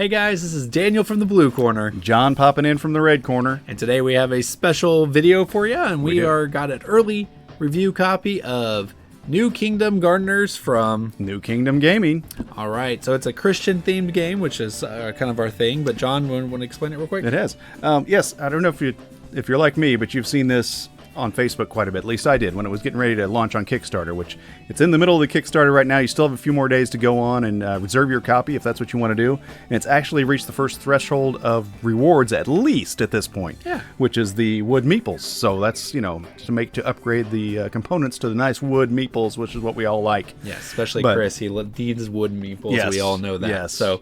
Hey guys, this is Daniel from the blue corner. John popping in from the red corner. And today we have a special video for you, and we got an early review copy of New Kingdom Gardeners from New Kingdom Gaming. All right, so it's a Christian-themed game, which is kind of our thing. But John, want to explain it real quick? It is. Yes, I don't know if you're like me, but you've seen this on Facebook quite a bit. At least I did when it was getting ready to launch on Kickstarter, which it's in the middle of the Kickstarter right now. You still have a few more days to go on and reserve your copy if that's what you want to do. And it's actually reached the first threshold of rewards, at least at this point, which is the wood meeples. So that's, to upgrade the components to the nice wood meeples, which is what we all like. Yes, especially Chris. He needs wood meeples. Yes, we all know that. Yes. So,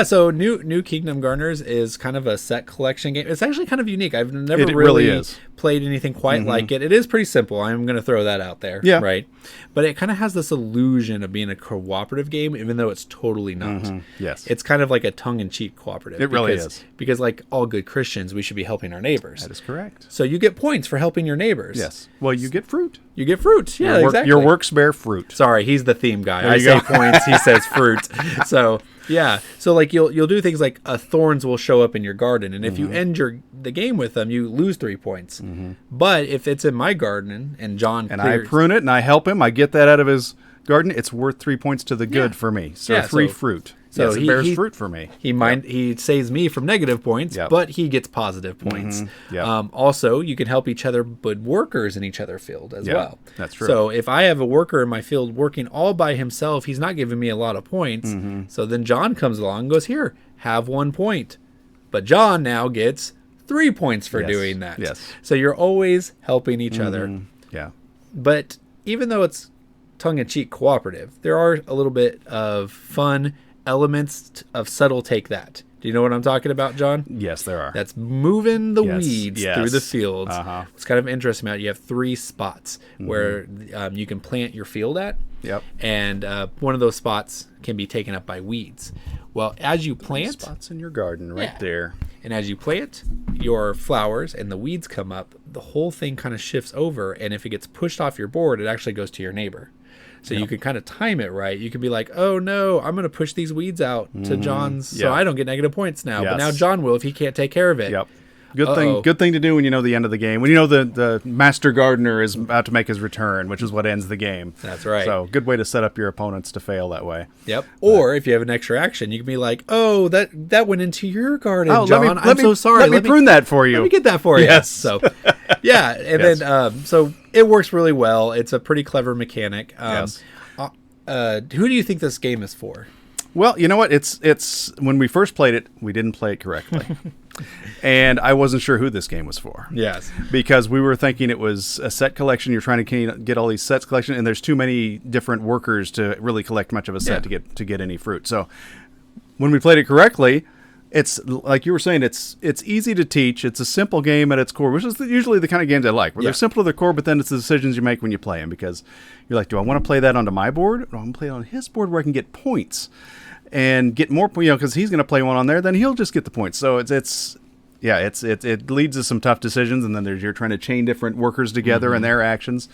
so New Kingdom Gardeners is kind of a set collection game. It's actually kind of unique. I've never really played anything quite like it. It is pretty simple. I'm going to throw that out there. Yeah. Right. But it kind of has this illusion of being a cooperative game, even though it's totally not. Yes. It's kind of like a tongue-in-cheek cooperative. It really is. Because like all good Christians, we should be helping our neighbors. That is correct. So you get points for helping your neighbors. Yes. Well, you get fruit. You get fruit. Yeah, exactly. Your works bear fruit. Sorry, he's the theme guy. I say points, he says fruit. So, yeah. So like you'll do things like thorns will show up in your garden, and if you end the game with them, you lose 3 points. But if it's in my garden and John I prune it and I help him, I get that out of his garden, it's worth 3 points to the good for me. So 3 fruit. So yes, it bears fruit for me. He saves me from negative points, but he gets positive points. Also, you can help each other put workers in each other's field as well. That's true. So if I have a worker in my field working all by himself, he's not giving me a lot of points. So then John comes along and goes, here, have 1 point. But John now gets 3 points for doing that. Yes. So you're always helping each other. Yeah. But even though it's tongue-in-cheek cooperative, there are a little bit of fun elements of subtle take that. Do you know what I'm talking about, John? Yes, there are. That's moving the weeds through the fields. What's kind of interesting about it, you have 3 spots where you can plant your field at. Yep. And one of those spots can be taken up by weeds. Well, as you plant... spots in your garden there. And as you plant your flowers and the weeds come up, the whole thing kind of shifts over. And if it gets pushed off your board, it actually goes to your neighbor. So you can kind of time it right. You can be like, oh, no, I'm going to push these weeds out to John's so I don't get negative points now. But now John will if he can't take care of it. Yep. Good thing to do when you know the end of the game. When you know the master gardener is about to make his return, which is what ends the game. That's right. So good way to set up your opponents to fail that way. Yep. Or if you have an extra action, you can be like, oh, that went into your garden, John. I'm so sorry. Let me prune that for you. Let me get that for you. Yes. So, yeah. And then, so it works really well. It's a pretty clever mechanic. Yes. Who do you think this game is for? Well, you know what? It's when we first played it, we didn't play it correctly. And I wasn't sure who this game was for. Yes. Because we were thinking it was a set collection. You're trying to get all these sets collection, and there's too many different workers to really collect much of a set to get any fruit. So when we played it correctly, it's like you were saying, it's easy to teach. It's a simple game at its core, which is usually the kind of games I like, where they're simple to their core, but then it's the decisions you make when you play them. Because you're like, do I want to play that onto my board, or do I want to play it on his board where I can get points and get more, because he's going to play one on there, then he'll just get the points. So it leads to some tough decisions, and then you're trying to chain different workers together and their actions.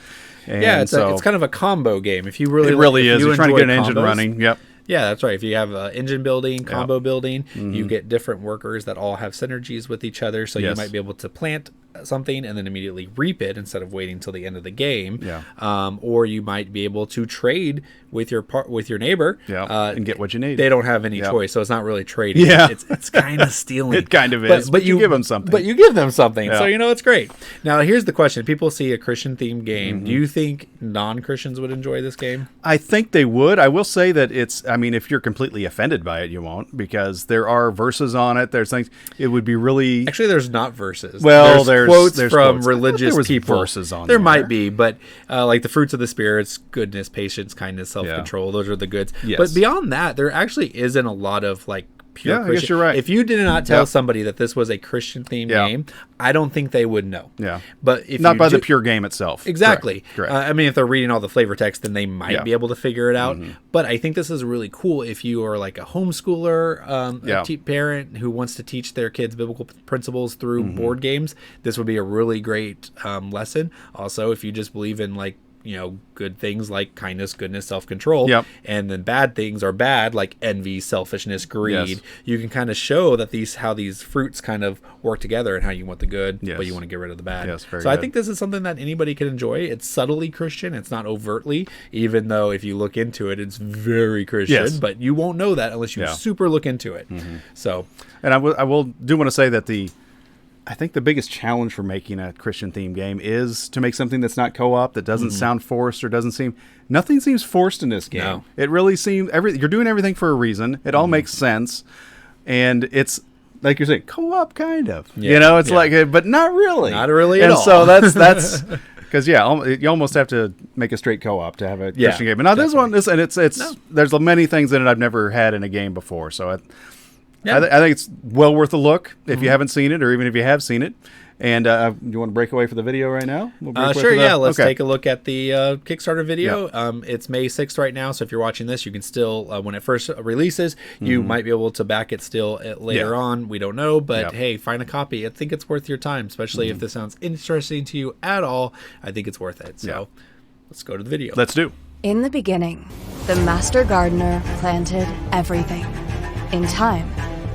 And it's kind of a combo game. If you really, it really is. You're trying to get an engine running. Yep. Yeah, that's right. If you have engine building, combo building, you get different workers that all have synergies with each other. So you might be able to plant something and then immediately reap it instead of waiting till the end of the game. Yeah. Or you might be able to trade with your neighbor. Yeah. And get what you need. They don't have any choice, so it's not really trading. Yeah. It's kind of stealing. It kind of is. But you give them something. But you give them something. Yeah. So it's great. Now here's the question: people see a Christian-themed game. Do you think non-Christians would enjoy this game? I think they would. I will say that if you're completely offended by it, you won't, because there are verses on it. There's things. It would be really... Actually, there's not verses. Well, there's quotes from religious people. Verses on there might be, but like the fruits of the spirits, goodness, patience, kindness, self-control. Those are the goods. Yes. But beyond that, there actually isn't a lot of like pure Christian. I guess you're right. If you did not tell somebody that this was a Christian-themed game, I don't think they would know. Yeah. But if not by the pure game itself. Exactly. Correct. If they're reading all the flavor text, then they might be able to figure it out. But I think this is really cool if you are like a homeschooler, a parent who wants to teach their kids biblical principles through board games. This would be a really great lesson. Also, if you just believe in like good things like kindness, goodness, self-control. Yep. And then bad things are bad, like envy, selfishness, greed. Yes. You can kind of show that how these fruits kind of work together and how you want the good, Yes. but you want to get rid of the bad. Yes, very so I good. think this is something that anybody can enjoy. It's subtly Christian. It's not overtly, even though if you look into it, it's very Christian. Yes. But you won't know that unless you Yeah. super look into it. So, And I will do want to say that I think the biggest challenge for making a Christian themed game is to make something that's not co-op, that doesn't sound forced or nothing seems forced in this game. No. It really seems you're doing everything for a reason. It all makes sense, and it's like you're saying co-op kind of. Yeah. It's like, but not really, Not really at and all. so that's because you almost have to make a straight co-op to have a Christian game. But now definitely. there's many things in it I've never had in a game before, so. Yeah. I think it's well worth a look if you haven't seen it, or even if you have seen it. And do you want to break away for the video right now? We'll break away Sure, for the- yeah. Let's okay. take a look at the Kickstarter video. It's May 6th right now, so if you're watching this, you can still, when it first releases, you might be able to back it still later Yeah. on. We don't know, but Yep. hey, find a copy. I think it's worth your time, especially if this sounds interesting to you at all. I think it's worth it. So let's go to the video. Let's do. In the beginning, the master gardener planted everything. In time,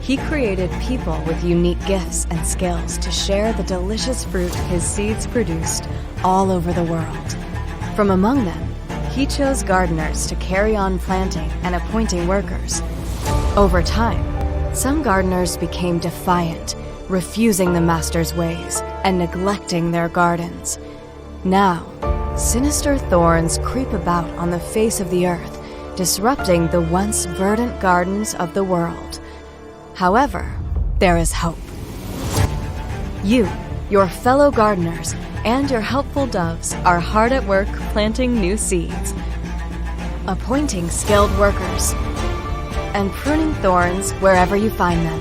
he created people with unique gifts and skills to share the delicious fruit his seeds produced all over the world. From among them, he chose gardeners to carry on planting and appointing workers. Over time, some gardeners became defiant, refusing the master's ways and neglecting their gardens. Now, sinister thorns creep about on the face of the earth, disrupting the once verdant gardens of the world. However, there is hope. You, your fellow gardeners, and your helpful doves are hard at work planting new seeds, appointing skilled workers, and pruning thorns wherever you find them.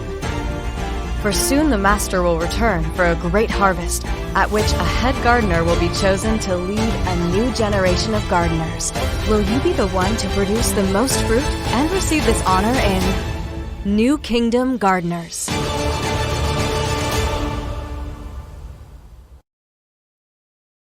For soon the master will return for a great harvest, at which a head gardener will be chosen to lead a new generation of gardeners. Will you be the one to produce the most fruit and receive this honor in New Kingdom Gardeners?